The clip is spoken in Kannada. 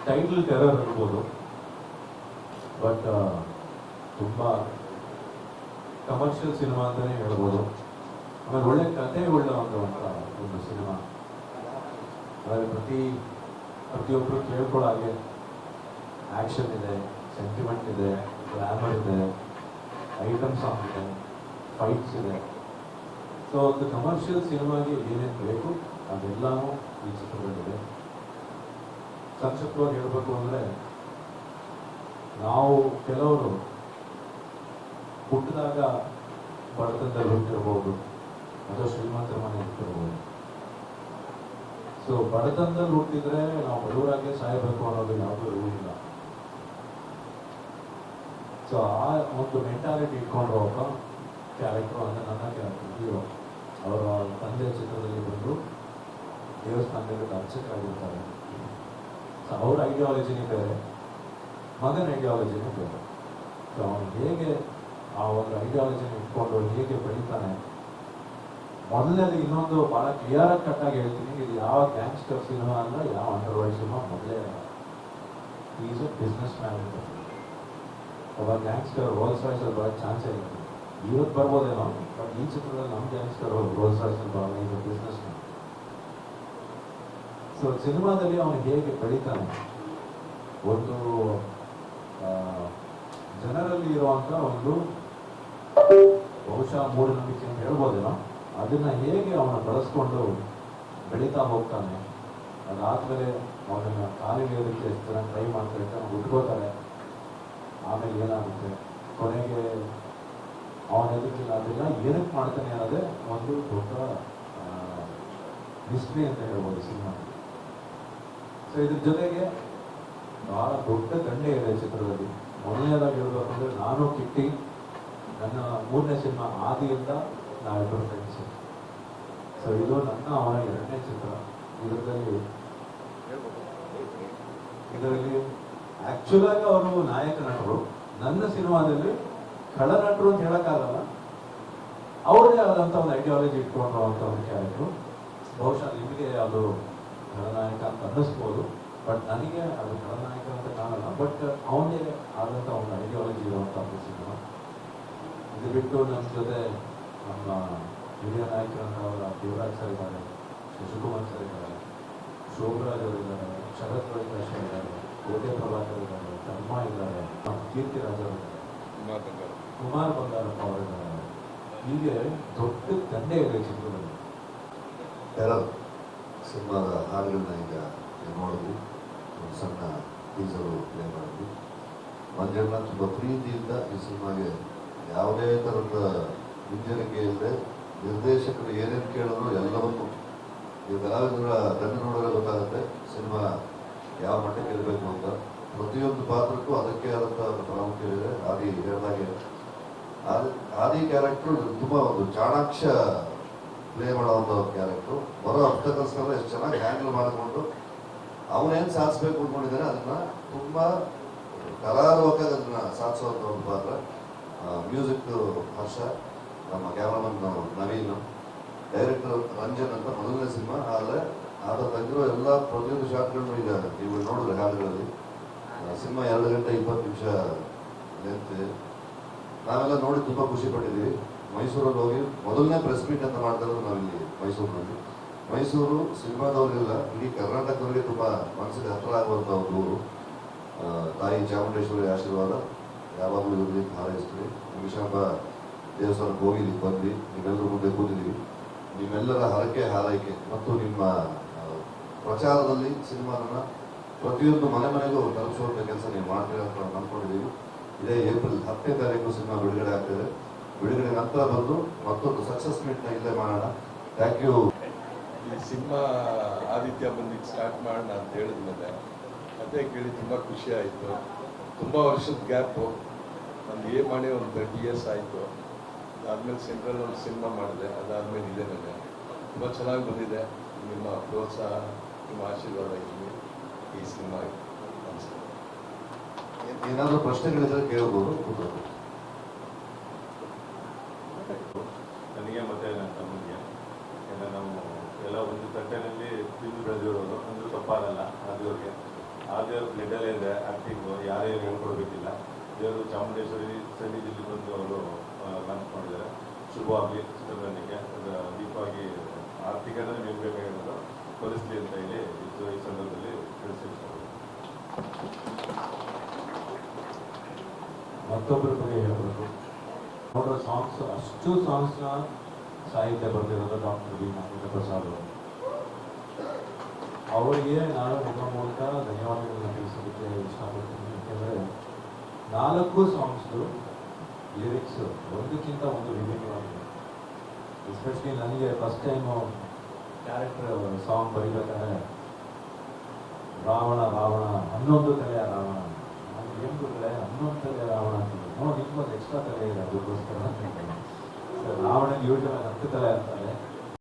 ಟೈಟಲ್ ಟೆರರ್ ಇರ್ಬೋದು, ಬಟ್ ತುಂಬ ಕಮರ್ಷಿಯಲ್ ಸಿನಿಮಾ ಅಂತಲೇ ಹೇಳ್ಬೋದು. ಆಮೇಲೆ ಒಳ್ಳೆ ಕತೆ ಉಳ್ಳವಂತ ಒಂದು ಸಿನಿಮಾ. ಅದರಲ್ಲಿ ಪ್ರತಿಯೊಬ್ಬರು ಕೇಳ್ಕೊಳ್ಳೋ ಹಾಗೆ ಆ್ಯಕ್ಷನ್ ಇದೆ, ಸೆಂಟಿಮೆಂಟ್ ಇದೆ, ಗ್ಲಾಮರ್ ಇದೆ, ಐಟಮ್ ಸಾಂಗ್ ಇದೆ, ಫೈಟ್ಸ್ ಇದೆ. ಸೊ ಒಂದು ಕಮರ್ಷಿಯಲ್ ಸಿನಿಮಾಗೆ ಏನೇನು ಬೇಕು ಅದೆಲ್ಲವೂ ಈ ಚಿತ್ರದಲ್ಲಿದೆ. ಸಂಕ್ಷಿಪ್ತವಾಗಿ ಹೇಳಬೇಕು ಅಂದರೆ, ನಾವು ಕೆಲವರು ಹುಟ್ಟಿದಾಗ ಬಡತನದಲ್ಲಿ ಹುಟ್ಟಿರ್ಬೋದು ಅಥವಾ ಶ್ರೀಮಂತರ ಮನೆ ಹುಟ್ಟಿರ್ಬೋದು. ಸೊ ಬಡತನದಲ್ಲಿ ಹುಟ್ಟಿದ್ರೆ ನಾವು ಬಡವರಾಗೆ ಸಾಯಬೇಕು ಅನ್ನೋದು ಯಾವುದೂ ರೂಲ್ ಇಲ್ಲ. ಸೊ ಆ ಒಂದು ಮೆಂಟಾಲಿಟಿ ಇಟ್ಕೊಂಡು ಒಬ್ಬ ಕ್ಯಾರೆಕ್ಟರ್ ಅಂದರೆ ನನ್ನ ಕ್ಯಾರೆಕ್ಟರ್ ಹೀರೋ ಅವರ ತಂದೆ ಚಿತ್ರದಲ್ಲಿ ಬಂದು ದೇವಸ್ಥಾನದಲ್ಲಿ ಅರ್ಚಕರಾಗಿರ್ತಾರೆ. ಸೊ ಅವ್ರ ಐಡಿಯಾಲಜಿನೇ ಬೇರೆ, ಮಗನ ಐಡಿಯಾಲಜಿನೇ ಬೇರೆ. ಸೊ ಅವನು ಹೇಗೆ ಆ ಒಂದು ಐಡಿಯಾಲಜಿನ ಇಟ್ಕೊಂಡು ಹೇಗೆ ಬೆಳೀತಾನೆ. ಮೊದಲನೇದು ಇನ್ನೊಂದು ಭಾಳ ಕ್ಲಿಯರಾಗಿ ಕಟ್ಟಾಗಿ ಹೇಳ್ತೀನಿ, ಇದು ಯಾವ ಗ್ಯಾಂಗ್ಸ್ಟರ್ ಸಿನಿಮಾ ಅಲ್ಲ, ಯಾವ ಅಂಡರ್ವರ್ಲ್ಡ್ ಸಿನಿಮಾ ಮೊದಲೇ ಈಸ್ ಎ ಬಿಸ್ನೆಸ್ ಮ್ಯಾನ್. ಒಬ್ಬ ಗ್ಯಾಂಗ್ಸ್ಟರ್ ರೋಲ್ಸ್ ರಾಯ್ಸಲ್ಲಿ ಬರೋಕ್ಕೆ ಚಾನ್ಸೇ ಇಲ್ಲ. ಇವತ್ತು ಬರ್ಬೋದೇನೋ, ಬಟ್ ಈ ಚಿತ್ರದಲ್ಲಿ ನಮ್ಮ ಗ್ಯಾಂಗ್ಸ್ಟರ್ ರೋಲ್ಸ್ ರಾಯ್ಸಲ್ಲಿ ಬರೋಣ, is A business man. So ಸಿನಿಮಾದಲ್ಲಿ ಅವನು ಹೇಗೆ ಬೆಳೀತಾನೆ, ಒಂದು ಜನರಲ್ಲಿ ಇರುವಂಥ ಒಂದು ಬಹುಶಃ ಮೂಢನಂಬಿಕೆ ಅಂತ ಹೇಳ್ಬೋದೇನೋ, ಅದನ್ನು ಹೇಗೆ ಅವನು ಬಳಸ್ಕೊಂಡು ಬೆಳೀತಾ ಹೋಗ್ತಾನೆ. ಅದಾದಮೇಲೆ ಅವನನ್ನು ಕಾಲಿಗೆಯೋದಕ್ಕೆ ಎಷ್ಟು ಜನ ಟ್ರೈ ಮಾಡ್ತಾ ಇರ್ತಾನೆ, ಹುಟ್ಕೋತಾರೆ. ಆಮೇಲೆ ಏನಾಗುತ್ತೆ, ಕೊನೆಗೆ ಅವನ ಎದಕ್ಕಿಲ್ಲ ಅದೆಲ್ಲ ಏನಕ್ಕೆ ಮಾಡ್ತಾನೆ ಅನ್ನೋದೇ ಒಂದು ದೊಡ್ಡ ಹಿಸ್ಟ್ರಿ ಅಂತ ಹೇಳ್ಬೋದು ಸಿನಿಮಾ. ಸೊ ಇದ್ರ ಜೊತೆಗೆ ಬಹಳ ದೊಡ್ಡ ದಂಡೆ ಇದೆ ಚಿತ್ರದಲ್ಲಿ. ಮೊದಲನೇದಾಗಿ ಹೇಳ್ಬೇಕಂದ್ರೆ, ನಾನು ಕಿಟ್ಟಿ ನನ್ನ 3ನೇ ಸಿನಿಮಾ ಆದಿಯಿಂದ ನಾವಿಬ್ಬರು ಫ್ರೆಂಡ್ಸು. ಸೊ ಇದು ನನ್ನ ಅವನ 2ನೇ ಚಿತ್ರ. ಇದರಲ್ಲಿ ಆ್ಯಕ್ಚುಲಾಗಿ ಅವರು ನಾಯಕ ನಟರು, ನನ್ನ ಸಿನಿಮಾದಲ್ಲಿ ಖಳನಟರು ಅಂತ ಹೇಳೋಕ್ಕಾಗಲ್ಲ. ಅವ್ರದೇ ಆದಂಥ ಒಂದು ಐಡಿಯಾಲಜಿ ಇಟ್ಕೊಂಡಿರುವಂಥ ಒಂದು ಕ್ಯಾರೆಕ್ಟ್ರು. ಬಹುಶಃ ನಿಮಗೆ ಅದು ಖಳನಾಯಕ ಅಂತ ಅನ್ನಿಸ್ಬೋದು, ಬಟ್ ನನಗೆ ಅದು ಖಳನಾಯಕ ಅಂತ ಕಾಣಲ್ಲ. ಬಟ್ ಅವನೇ ಆದಂಥ ಒಂದು ಐಡಿಯಾಲಜಿ ಇರುವಂಥ ಒಂದು ಸಿನಿಮಾ. ಇದು ಬಿಟ್ಟು ನಮ್ಮ ಜೊತೆ ನಮ್ಮ ಹಿರಿಯ ನಾಯಕರಂತ ದೇವರಾಜ್ ಸರ್ ಇದ್ದಾರೆ, ಶಶಿಕುಮಾರ್ ಸರ್ ಇದ್ದಾರೆ, ಶೋಭರಾಜ್ ಅವರು ಇದ್ದಾರೆ, ಶರತ್ ಪ್ರಕಾಶ್ ಇದ್ದಾರೆ, ಕೋಟೆ ಪ್ರಭಾಕರ್ ಇದ್ದಾರೆ, ಧರ್ಮ ಇದ್ದಾರೆ, ಕೀರ್ತಿರಾಜ್ ಅವರು ಇದ್ದಾರೆ, ಕುಮಾರ್ ಬಂಗಾರಪ್ಪ ಅವರಿದ್ದಾರೆ. ಹೀಗೆ ದೊಡ್ಡ ದಂಡೆ ಇದೆ ಚಿತ್ರದಲ್ಲಿ. ಟೆರರ್ ಸಿನಿಮಾದ ಹಾಡುಗಳನ್ನ ಈಗ ನೋಡಿದ್ವಿ, ಒಂದು ಸಣ್ಣ ಟೀಸರು ಪ್ಲೇ ಮಾಡಿದ್ವಿ. ಮಂಜಣ್ಣ ತುಂಬ ಪ್ರೀತಿಯಿಂದ ಈ ಸಿನಿಮಾಗೆ ಯಾವುದೇ ಥರದ ಹಿಂಜರಿಕೆ ಇಲ್ಲದೆ ನಿರ್ದೇಶಕರು ಏನೇನು ಕೇಳಿದ್ರು ಎಲ್ಲವನ್ನೂ ಈ ಕಲಾವಿದರ ಕಣ್ಣು ನೋಡಿದ್ರೆ ಗೊತ್ತಾಗುತ್ತೆ ಸಿನಿಮಾ ಯಾವ ಮಟ್ಟಕ್ಕೆ ಇರಬೇಕು ಅಂತ. ಪ್ರತಿಯೊಂದು ಪಾತ್ರಕ್ಕೂ ಅದಕ್ಕೆ ಆದಂಥ ಪ್ರಾಮುಖ್ಯತೆ ಇದೆ. ಆದಿ ಹೇಳಿದಾಗೆ ಆದಿ ಕ್ಯಾರೆಕ್ಟ್ರು ತುಂಬ ಒಂದು ಚಾಣಾಕ್ಷ ಪ್ಲೇ ಮಾಡೋವಂಥ ಕ್ಯಾರೆಕ್ಟ್ರು. ಬರೋ ಅಬ್ಸ್ಟಕಲ್ಸ್ನೆಲ್ಲ ಎಷ್ಟು ಚೆನ್ನಾಗಿ ಹ್ಯಾಂಡಲ್ ಮಾಡಿಕೊಂಡು ಅವನೇನು ಸಾಧಿಸ್ಬೇಕು ಅಂದ್ಕೊಂಡಿದ್ದಾನೆ ಅದನ್ನು ತುಂಬ ಕರಾರುವಾಗಿ ಅದನ್ನು ಸಾಧಿಸುವಂಥ ಒಂದು ಪಾತ್ರ. ಮ್ಯೂಸಿಕ್ ಹರ್ಷ, ನಮ್ಮ ಕ್ಯಾಮ್ರಾಮನ್ ನವೀನ್, ಡೈರೆಕ್ಟರ್ ರಂಜನ್ ಅಂತ. ಮೊದಲನೇ ಸಿನಿಮಾ ಆದರೆ ತೆಗೆದಿರೋ ಎಲ್ಲ ಪ್ರತಿಯೊಂದು ಶಾಟ್ಗಳನ್ನು ಈಗ ನೀವು ನೋಡಿದ್ರೆ ಹಾಡುಗಳಲ್ಲಿ. ಸಿನಿಮಾ 2 ಗಂಟೆ 20 ನಿಮಿಷ ಲೆಂತ್. ನಾವೆಲ್ಲ ನೋಡಿ ತುಂಬ ಖುಷಿ ಪಟ್ಟಿದ್ದೀವಿ. ಮೈಸೂರಲ್ಲಿ ಹೋಗಿ ಮೊದಲನೇ ಪ್ರೆಸ್ ಮೀಟ್ ಅಂತ ಮಾಡ್ತಾ ಇರೋದು ನಾವಿಲ್ಲಿ ಮೈಸೂರಿನಲ್ಲಿ. ಮೈಸೂರು ಸಿನಿಮಾದವರಿಲ್ಲ, ಇಡೀ ಕರ್ನಾಟಕದವರಿಗೆ ತುಂಬ ಮನಸ್ಸಿಗೆ ಹತ್ತಿರ ಆಗುವಂಥ ಒಂದು ಊರು. ತಾಯಿ ಚಾಮುಂಡೇಶ್ವರಿ ಆಶೀರ್ವಾದ ಯಾವಾಗಲೂ ಇರಲಿ ಹಾರೈಸ್ತೀವಿ. ವಿಷಾಂಬ ದೇವಸ್ಥಾನಕ್ಕೆ ಹೋಗಿ ಇಲ್ಲಿ ಬಂದು ನೀವೆಲ್ಲರೂ ಮುಂದೆ ಕೂತಿದ್ದೀವಿ. ನಿಮ್ಮೆಲ್ಲರ ಹರಕೆ ಹಾರೈಕೆ ಮತ್ತು ನಿಮ್ಮ ಪ್ರಚಾರದಲ್ಲಿ ಸಿನಿಮಾನ ಪ್ರತಿಯೊಂದು ಮನೆಗೂ ತಲುಪಿಸುವಂಥ ಕೆಲಸ ನೀವು ಮಾಡ್ತೀರ ಅಂತ ಅಂದ್ಕೊಂಡಿದ್ದೀವಿ. ಇದೇ ಏಪ್ರಿಲ್ 10ನೇ ತಾರೀಕು ಸಿನಿಮಾ ಬಿಡುಗಡೆ ಆಗ್ತದೆ. ಬಿಡುಗಡೆ ನಂತರ ಬಂದು ಮತ್ತೊಂದು ಸಕ್ಸಸ್ ಮೀಟ್ನ ಇಲ್ಲೇ ಮಾಡೋಣ. Thank you. ಈ ಸಿನಿಮಾ ಆದಿತ್ಯ ಬಂದಿದ್ದು ಸ್ಟಾರ್ಟ್ ಮಾಡೋಣ ಅಂತ ಹೇಳಿದ್ಮೇಲೆ ಕತೆ ಕೇಳಿ ತುಂಬ ಖುಷಿ ಆಯಿತು. ತುಂಬ ವರ್ಷದ ಗ್ಯಾಪು, ಒಂದು ಮಾಡಿ ಒಂದು 30 years ಆಯಿತು. ಅದಾದಮೇಲೆ ಸೆಂಟ್ರಲ್ ಒಂದು ಸಿನಿಮಾ ಮಾಡಿದೆ, ಅದಾದಮೇಲೆ ಇದೆ ನನಗೆ ತುಂಬ ಚೆನ್ನಾಗಿ ಬಂದಿದೆ. ನಿಮ್ಮ ಪ್ರೋತ್ಸಾಹ, ನಿಮ್ಮ ಆಶೀರ್ವಾದ ಇರಲಿ ಈ ಸಿನಿಮಾ. ಏನಾದರೂ ಪ್ರಶ್ನೆಗಳಿದ್ರೆ ಕೇಳ್ಬೋದು. ನನಗೆ ಮತ್ತು ನನ್ನ ತಮ್ಮಗೆ ಎಲ್ಲ ನಾವು ಎಲ್ಲ ಒಂದು ತಟ್ಟೆನಲ್ಲಿ ತಿಂದು ಬೆಳೆದಿರೋದು, ಅಂದರೂ ತಪ್ಪಾಗಲ್ಲ. ಅದಿವ್ರಿಗೆ ಆ ದೇವ್ರ ಬ್ಲಡ್ಡಲ್ಲೇ ಇದೆ ಆ್ಯಕ್ಟಿಂಗು ಯಾರೇನು ಹೇಳ್ಕೊಡ್ಬೇಕಿಲ್ಲ. ದೇವರು ಚಾಮುಂಡೇಶ್ವರಿ ಸನ್ನಿಧಿಯಲ್ಲಿ ಬಂದು ಅವರು ಲಾಂಚ್ ಮಾಡಿದ್ದಾರೆ. ಶುಭವಾಗಲಿ ಚಿತ್ರತಂಡಕ್ಕೆ. ದೀಪವಾಗಿ ಆರ್ಥಿಕತೆ ನಿಲ್ಬೇಕಾಗಿರೋದು ಕಲಿಸ್ಲಿ ಅಂತ ಹೇಳಿ ಈ ಸಂದರ್ಭದಲ್ಲಿ ತಿಳಿಸಿರ್ತಾರೆ. ಮತ್ತೊಬ್ಬರ ಬಗ್ಗೆ ಹೇಳಬೇಕು. ಅವರ ಸಾಂಗ್ಸ್, ಅಷ್ಟು ಸಾಂಗ್ಸ್ನ ಸಾಹಿತ್ಯ ಬರೆದಿರೋದು ಡಾಕ್ಟರ್ ವಿ ನಾಗೇಂದ್ರ ಪ್ರಸಾದ್ ಅವರು. ಅವರಿಗೆ ನಾನು ನಿಮ್ಮ ಮೂಲಕ ಧನ್ಯವಾದಗಳನ್ನು ತಿಳಿಸೋದಕ್ಕೆ ಇಷ್ಟಪಡ್ತೀನಿ. ಯಾಕೆಂದರೆ 4 ಸಾಂಗ್ಸ್ದು ಲಿರಿಕ್ಸ್ ಒಂದಕ್ಕಿಂತ ಒಂದು ವಿಭಿನ್ನವಾಗಿದೆ. ಎಸ್ಪೆಷಲಿ ನನಗೆ ಫಸ್ಟ್ ಟೈಮು ಕ್ಯಾರೆಕ್ಟರ್ ಸಾಂಗ್ ಬರೀಬೇಕಾದ್ರೆ ರಾವಣ ರಾವಣ 11 ತಲೆಯ ರಾವಣ, ನನಗೆ ಏನು ಗೊತ್ತಿಲ್ಲ 11 ತಲೆಯ ರಾವಣ ಅಂತಿದ್ರು. ನಿಮ್ಗೊಂದು ಎಕ್ಸ್ಟ್ರಾ ತಲೆ ಇದೆ ಅದಕ್ಕೋಸ್ಕರ ಅಂತ. ರಾವಣಗೆ ಯೂಶಲ್ 10 ತಲೆ ಅಂತಾರೆ.